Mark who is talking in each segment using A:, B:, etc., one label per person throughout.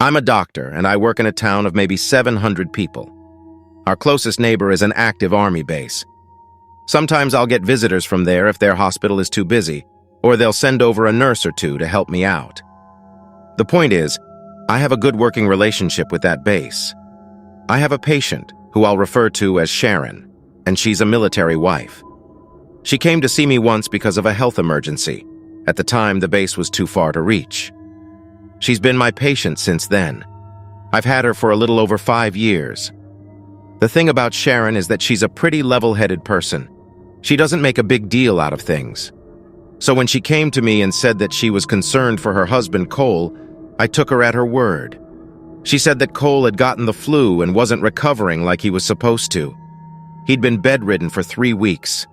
A: I'm a doctor, and I work in a town of maybe 700 people. Our closest neighbor is an active army base. Sometimes I'll get visitors from there if their hospital is too busy, or they'll send over a nurse or two to help me out. The point is, I have a good working relationship with that base. I have a patient, who I'll refer to as Sharon, and she's a military wife. She came to see me once because of a health emergency. At the time, the base was too far to reach. She's been my patient since then. I've had her for a little over 5 years. The thing about Sharon is that she's a pretty level-headed person. She doesn't make a big deal out of things. So when she came to me and said that she was concerned for her husband Cole, I took her at her word. She said that Cole had gotten the flu and wasn't recovering like he was supposed to. He'd been bedridden for 3 weeks.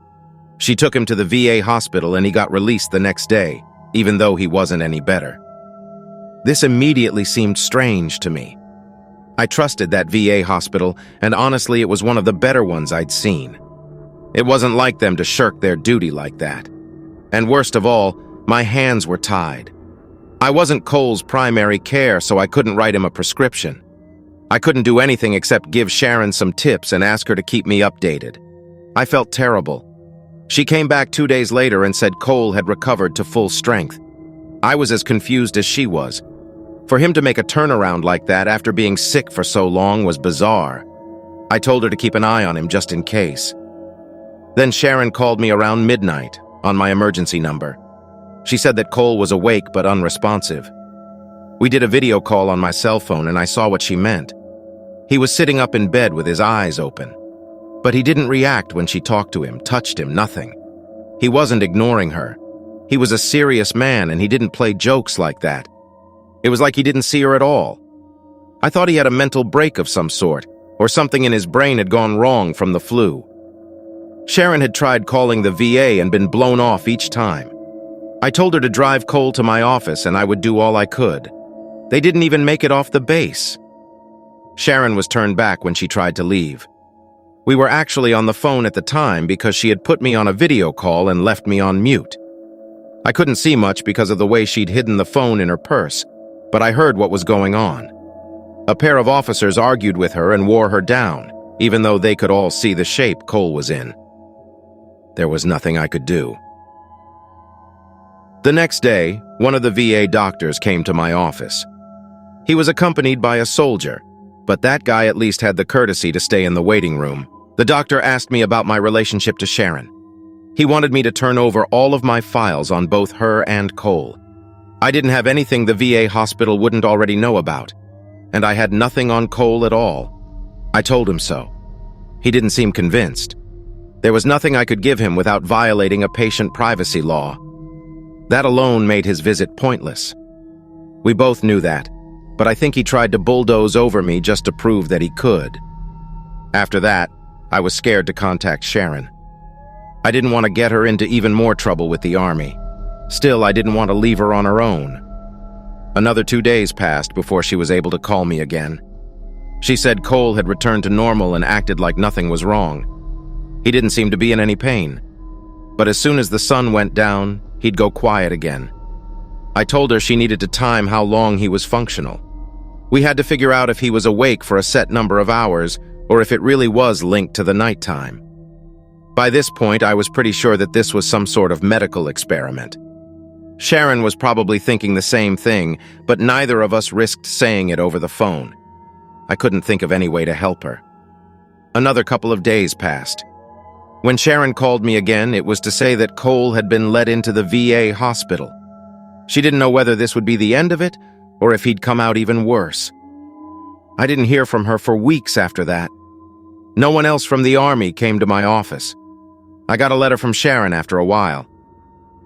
A: She took him to the VA hospital and he got released the next day, even though he wasn't any better. This immediately seemed strange to me. I trusted that VA hospital, and honestly, it was one of the better ones I'd seen. It wasn't like them to shirk their duty like that. And worst of all, my hands were tied. I wasn't Cole's primary care, so I couldn't write him a prescription. I couldn't do anything except give Sharon some tips and ask her to keep me updated. I felt terrible. She came back 2 days later and said Cole had recovered to full strength. I was as confused as she was. For him to make a turnaround like that after being sick for so long was bizarre. I told her to keep an eye on him just in case. Then Sharon called me around midnight on my emergency number. She said that Cole was awake but unresponsive. We did a video call on my cell phone and I saw what she meant. He was sitting up in bed with his eyes open. But he didn't react when she talked to him, touched him, nothing. He wasn't ignoring her. He was a serious man and he didn't play jokes like that. It was like he didn't see her at all. I thought he had a mental break of some sort, or something in his brain had gone wrong from the flu. Sharon had tried calling the VA and been blown off each time. I told her to drive Cole to my office and I would do all I could. They didn't even make it off the base. Sharon was turned back when she tried to leave. We were actually on the phone at the time because she had put me on a video call and left me on mute. I couldn't see much because of the way she'd hidden the phone in her purse, but I heard what was going on. A pair of officers argued with her and wore her down, even though they could all see the shape Cole was in. There was nothing I could do. The next day, one of the VA doctors came to my office. He was accompanied by a soldier, but that guy at least had the courtesy to stay in the waiting room. The doctor asked me about my relationship to Sharon. He wanted me to turn over all of my files on both her and Cole. I didn't have anything the VA hospital wouldn't already know about, and I had nothing on Cole at all. I told him so. He didn't seem convinced. There was nothing I could give him without violating a patient privacy law. That alone made his visit pointless. We both knew that, but I think he tried to bulldoze over me just to prove that he could. After that, I was scared to contact Sharon. I didn't want to get her into even more trouble with the army. Still, I didn't want to leave her on her own. Another 2 days passed before she was able to call me again. She said Cole had returned to normal and acted like nothing was wrong. He didn't seem to be in any pain. But as soon as the sun went down, he'd go quiet again. I told her she needed to time how long he was functional. We had to figure out if he was awake for a set number of hours or if it really was linked to the nighttime. By this point, I was pretty sure that this was some sort of medical experiment. Sharon was probably thinking the same thing, but neither of us risked saying it over the phone. I couldn't think of any way to help her. Another couple of days passed. When Sharon called me again, it was to say that Cole had been let into the VA hospital. She didn't know whether this would be the end of it, or if he'd come out even worse. I didn't hear from her for weeks after that. No one else from the army came to my office. I got a letter from Sharon after a while.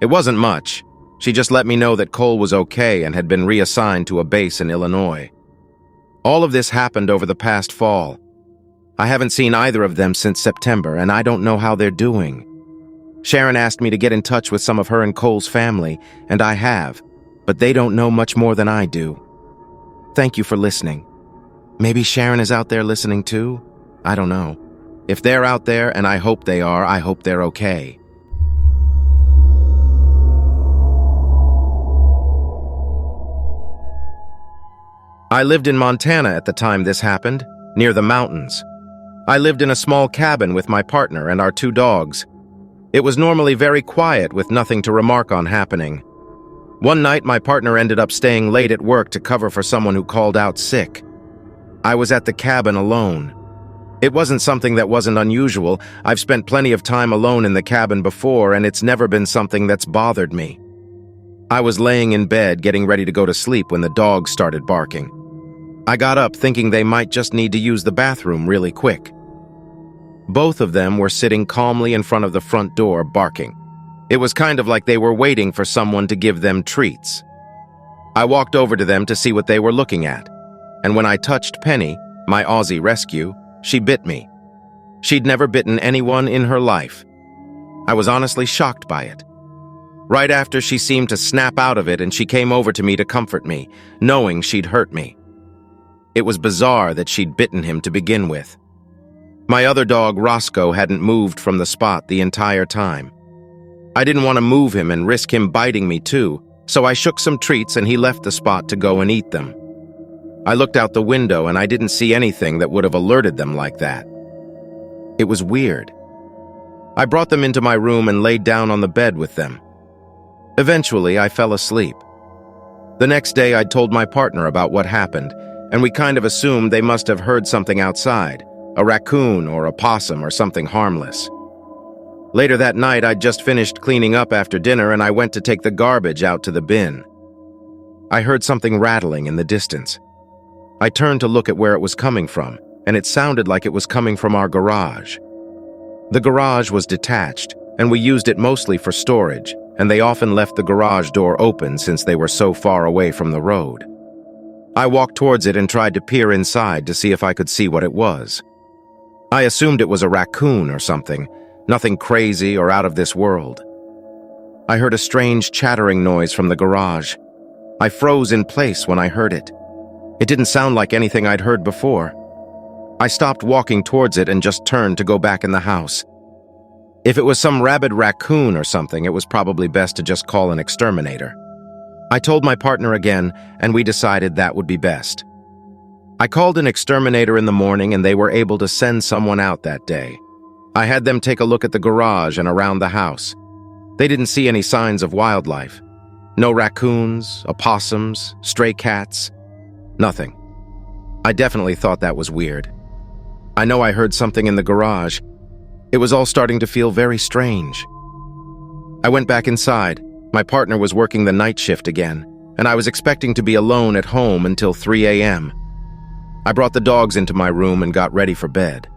A: It wasn't much. She just let me know that Cole was okay and had been reassigned to a base in Illinois. All of this happened over the past fall. I haven't seen either of them since September, and I don't know how they're doing. Sharon asked me to get in touch with some of her and Cole's family, and I have, but they don't know much more than I do. Thank you for listening. Maybe Sharon is out there listening too? I don't know. If they're out there, and I hope they are, I hope they're okay. I lived in Montana at the time this happened, near the mountains. I lived in a small cabin with my partner and our 2 dogs. It was normally very quiet with nothing to remark on happening. One night, my partner ended up staying late at work to cover for someone who called out sick. I was at the cabin alone. It wasn't something that wasn't unusual. I've spent plenty of time alone in the cabin before, and it's never been something that's bothered me. I was laying in bed getting ready to go to sleep when the dogs started barking. I got up thinking they might just need to use the bathroom really quick. Both of them were sitting calmly in front of the front door barking. It was kind of like they were waiting for someone to give them treats. I walked over to them to see what they were looking at, and when I touched Penny, my Aussie rescue, she bit me. She'd never bitten anyone in her life. I was honestly shocked by it. Right after, she seemed to snap out of it and she came over to me to comfort me, knowing she'd hurt me. It was bizarre that she'd bitten him to begin with. My other dog, Roscoe, hadn't moved from the spot the entire time. I didn't want to move him and risk him biting me too, so I shook some treats and he left the spot to go and eat them. I looked out the window and I didn't see anything that would have alerted them like that. It was weird. I brought them into my room and laid down on the bed with them. Eventually, I fell asleep. The next day, I'd told my partner about what happened, and we kind of assumed they must have heard something outside, a raccoon or a possum or something harmless. Later that night, I'd just finished cleaning up after dinner and I went to take the garbage out to the bin. I heard something rattling in the distance. I turned to look at where it was coming from, and it sounded like it was coming from our garage. The garage was detached, and we used it mostly for storage, and they often left the garage door open since they were so far away from the road. I walked towards it and tried to peer inside to see if I could see what it was. I assumed it was a raccoon or something, nothing crazy or out of this world. I heard a strange chattering noise from the garage. I froze in place when I heard it. It didn't sound like anything I'd heard before. I stopped walking towards it and just turned to go back in the house. If it was some rabid raccoon or something, it was probably best to just call an exterminator. I told my partner again, and we decided that would be best. I called an exterminator in the morning and they were able to send someone out that day. I had them take a look at the garage and around the house. They didn't see any signs of wildlife. No raccoons, opossums, stray cats, nothing. I definitely thought that was weird. I know I heard something in the garage. It was all starting to feel very strange. I went back inside. My partner was working the night shift again, and I was expecting to be alone at home until 3 a.m. I brought the dogs into my room and got ready for bed.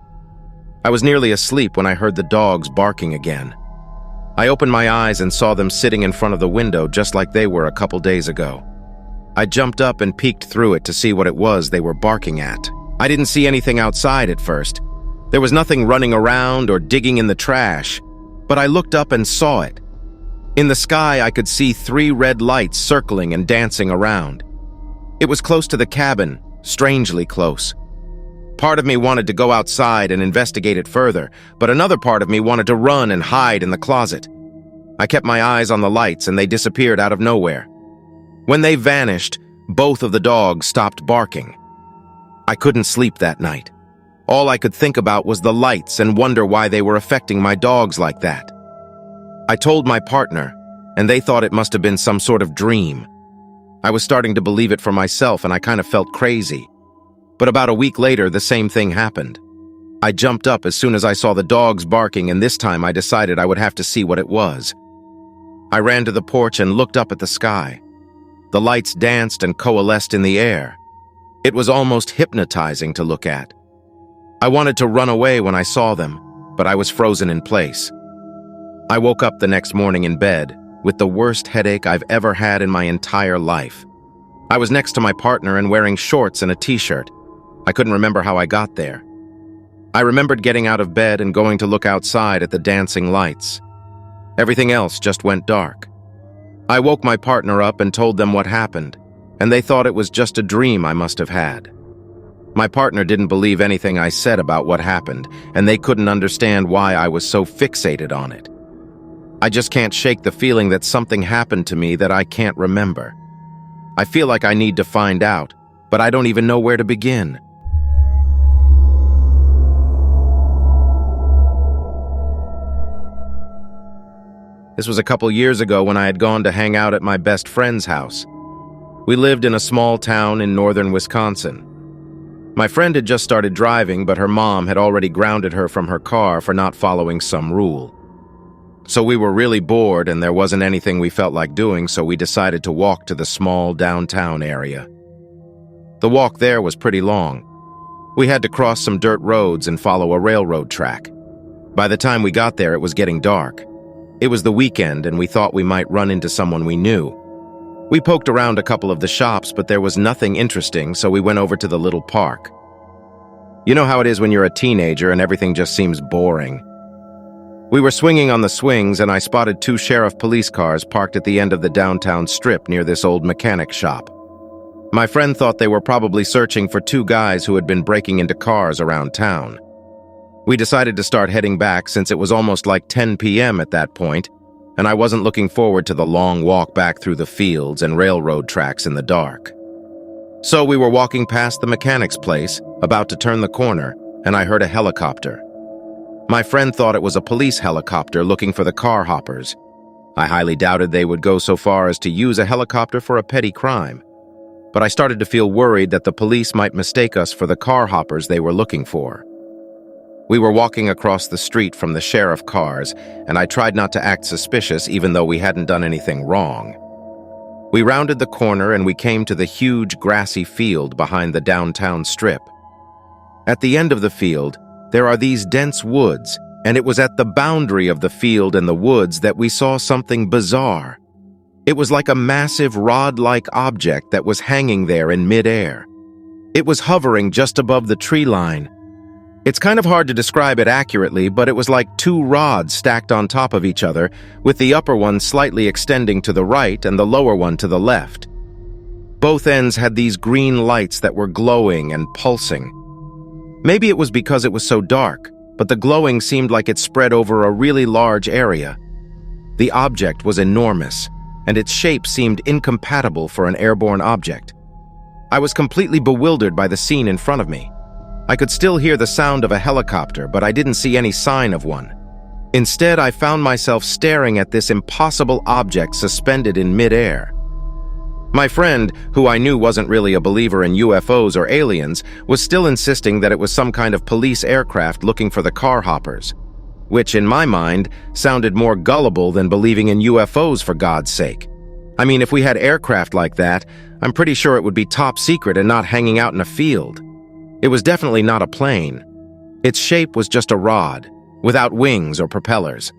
A: I was nearly asleep when I heard the dogs barking again. I opened my eyes and saw them sitting in front of the window just like they were a couple days ago. I jumped up and peeked through it to see what it was they were barking at. I didn't see anything outside at first. There was nothing running around or digging in the trash, but I looked up and saw it. In the sky, I could see 3 red lights circling and dancing around. It was close to the cabin, strangely close. Part of me wanted to go outside and investigate it further, but another part of me wanted to run and hide in the closet. I kept my eyes on the lights and they disappeared out of nowhere. When they vanished, both of the dogs stopped barking. I couldn't sleep that night. All I could think about was the lights and wonder why they were affecting my dogs like that. I told my partner, and they thought it must have been some sort of dream. I was starting to believe it for myself and I kind of felt crazy. But about a week later, the same thing happened. I jumped up as soon as I saw the dogs barking, and this time I decided I would have to see what it was. I ran to the porch and looked up at the sky. The lights danced and coalesced in the air. It was almost hypnotizing to look at. I wanted to run away when I saw them, but I was frozen in place. I woke up the next morning in bed with the worst headache I've ever had in my entire life. I was next to my partner and wearing shorts and a t-shirt. I couldn't remember how I got there. I remembered getting out of bed and going to look outside at the dancing lights. Everything else just went dark. I woke my partner up and told them what happened, and they thought it was just a dream I must have had. My partner didn't believe anything I said about what happened, and they couldn't understand why I was so fixated on it. I just can't shake the feeling that something happened to me that I can't remember. I feel like I need to find out, but I don't even know where to begin. This was a couple years ago when I had gone to hang out at my best friend's house. We lived in a small town in northern Wisconsin. My friend had just started driving, but her mom had already grounded her from her car for not following some rule. So we were really bored and there wasn't anything we felt like doing, so we decided to walk to the small downtown area. The walk there was pretty long. We had to cross some dirt roads and follow a railroad track. By the time we got there, it was getting dark. It was the weekend and we thought we might run into someone we knew. We poked around a couple of the shops, but there was nothing interesting, so we went over to the little park. You know how it is when you're a teenager and everything just seems boring. We were swinging on the swings and I spotted 2 sheriff police cars parked at the end of the downtown strip near this old mechanic shop. My friend thought they were probably searching for 2 guys who had been breaking into cars around town. We decided to start heading back since it was almost like 10 p.m. at that point, and I wasn't looking forward to the long walk back through the fields and railroad tracks in the dark. So we were walking past the mechanic's place, about to turn the corner, and I heard a helicopter. My friend thought it was a police helicopter looking for the car hoppers. I highly doubted they would go so far as to use a helicopter for a petty crime. But I started to feel worried that the police might mistake us for the car hoppers they were looking for. We were walking across the street from the sheriff cars, and I tried not to act suspicious even though we hadn't done anything wrong. We rounded the corner and we came to the huge grassy field behind the downtown strip. At the end of the field, there are these dense woods, and it was at the boundary of the field and the woods that we saw something bizarre. It was like a massive rod-like object that was hanging there in midair. It was hovering just above the tree line. It's kind of hard to describe it accurately, but it was like 2 rods stacked on top of each other, with the upper one slightly extending to the right and the lower one to the left. Both ends had these green lights that were glowing and pulsing. Maybe it was because it was so dark, but the glowing seemed like it spread over a really large area. The object was enormous, and its shape seemed incompatible for an airborne object. I was completely bewildered by the scene in front of me. I could still hear the sound of a helicopter, but I didn't see any sign of one. Instead, I found myself staring at this impossible object suspended in midair. My friend, who I knew wasn't really a believer in UFOs or aliens, was still insisting that it was some kind of police aircraft looking for the car hoppers, which, in my mind, sounded more gullible than believing in UFOs, for God's sake. I mean, if we had aircraft like that, I'm pretty sure it would be top secret and not hanging out in a field. It was definitely not a plane. Its shape was just a rod, without wings or propellers.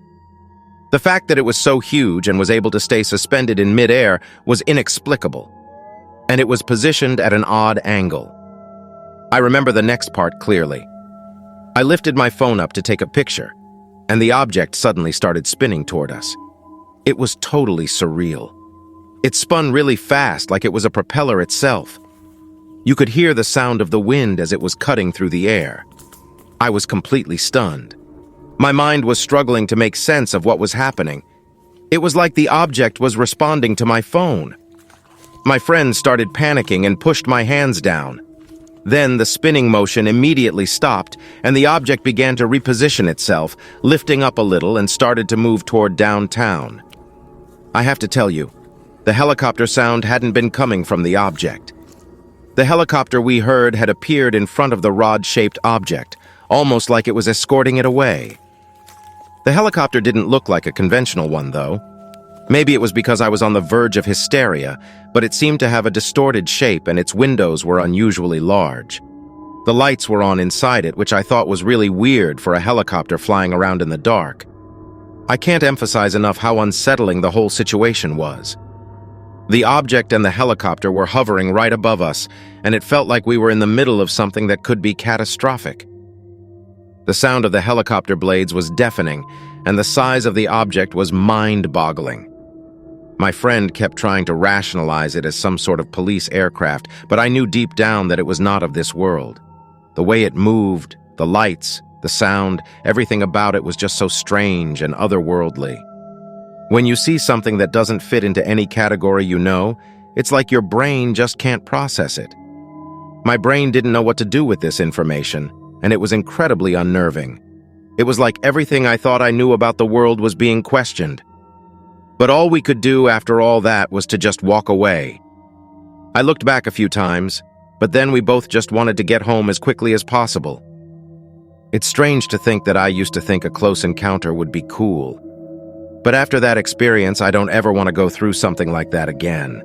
A: The fact that it was so huge and was able to stay suspended in midair was inexplicable, and it was positioned at an odd angle. I remember the next part clearly. I lifted my phone up to take a picture, and the object suddenly started spinning toward us. It was totally surreal. It spun really fast, like it was a propeller itself. You could hear the sound of the wind as it was cutting through the air. I was completely stunned. My mind was struggling to make sense of what was happening. It was like the object was responding to my phone. My friend started panicking and pushed my hands down. Then the spinning motion immediately stopped, and the object began to reposition itself, lifting up a little and started to move toward downtown. I have to tell you, the helicopter sound hadn't been coming from the object. The helicopter we heard had appeared in front of the rod-shaped object, almost like it was escorting it away. The helicopter didn't look like a conventional one, though. Maybe it was because I was on the verge of hysteria, but it seemed to have a distorted shape and its windows were unusually large. The lights were on inside it, which I thought was really weird for a helicopter flying around in the dark. I can't emphasize enough how unsettling the whole situation was. The object and the helicopter were hovering right above us, and it felt like we were in the middle of something that could be catastrophic. The sound of the helicopter blades was deafening, and the size of the object was mind-boggling. My friend kept trying to rationalize it as some sort of police aircraft, but I knew deep down that it was not of this world. The way it moved, the lights, the sound, everything about it was just so strange and otherworldly. When you see something that doesn't fit into any category you know, it's like your brain just can't process it. My brain didn't know what to do with this information, and it was incredibly unnerving. It was like everything I thought I knew about the world was being questioned. But all we could do after all that was to just walk away. I looked back a few times, but then we both just wanted to get home as quickly as possible. It's strange to think that I used to think a close encounter would be cool. But after that experience, I don't ever want to go through something like that again.